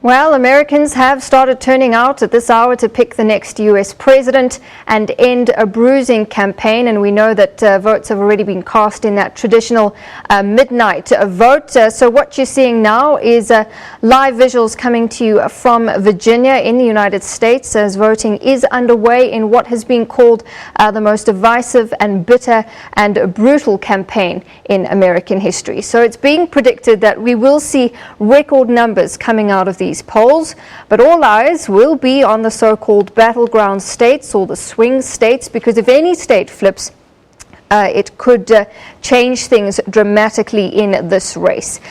Well, Americans have started turning out at this hour to pick the next U.S. president and end a bruising campaign. And we know that votes have already been cast in that traditional midnight vote. So what you're seeing now is live visuals coming to you from Virginia in the United States as voting is underway in what has been called the most divisive and bitter and brutal campaign in American history. So it's being predicted that we will see record numbers coming out of these polls, but all eyes will be on the so-called battleground states or the swing states, because if any state flips, it could change things dramatically in this race.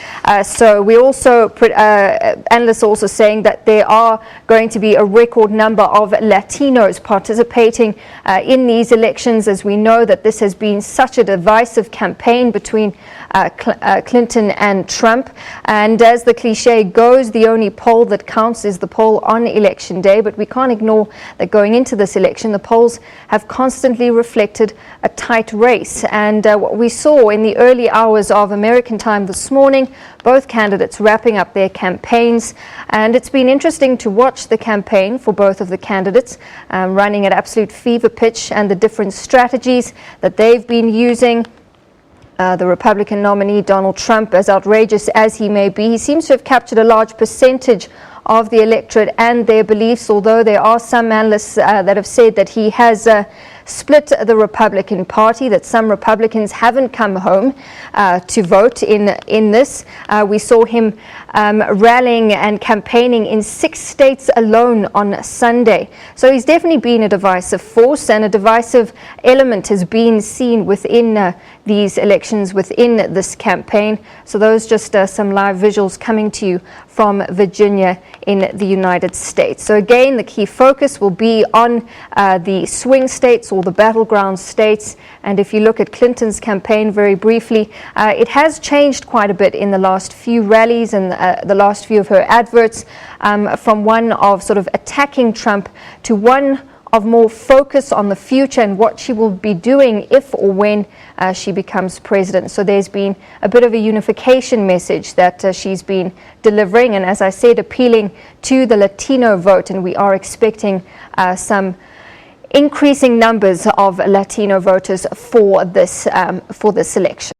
So we also, analysts are also saying that there are going to be a record number of Latinos participating in these elections, as we know that this has been such a divisive campaign between Clinton and Trump. And as the cliche goes, the only poll that counts is the poll on election day. But we can't ignore that going into this election, the polls have constantly reflected a tight race. And what we saw in the early hours of American time this morning, both candidates wrapping up their campaigns. And it's been interesting to watch the campaign for both of the candidates running at absolute fever pitch, and the different strategies that they've been using. The Republican nominee, Donald Trump, as outrageous as he may be, he seems to have captured a large percentage of the electorate and their beliefs, although there are some analysts that have said that he has split the Republican Party, that some Republicans haven't come home to vote in this. We saw him rallying and campaigning in 6 states alone on Sunday. So he's definitely been a divisive force, and a divisive element has been seen within these elections, within this campaign. So those just some live visuals coming to you from Virginia in the United States. So again, the key focus will be on the swing states or the battleground states. And if you look at Clinton's campaign very briefly, it has changed quite a bit in the last few rallies and the last few of her adverts, from one of sort of attacking Trump to one of more focus on the future and what she will be doing if or when she becomes president. So there's been a bit of a unification message that she's been delivering, and as I said, appealing to the Latino vote, and we are expecting some increasing numbers of Latino voters for this election.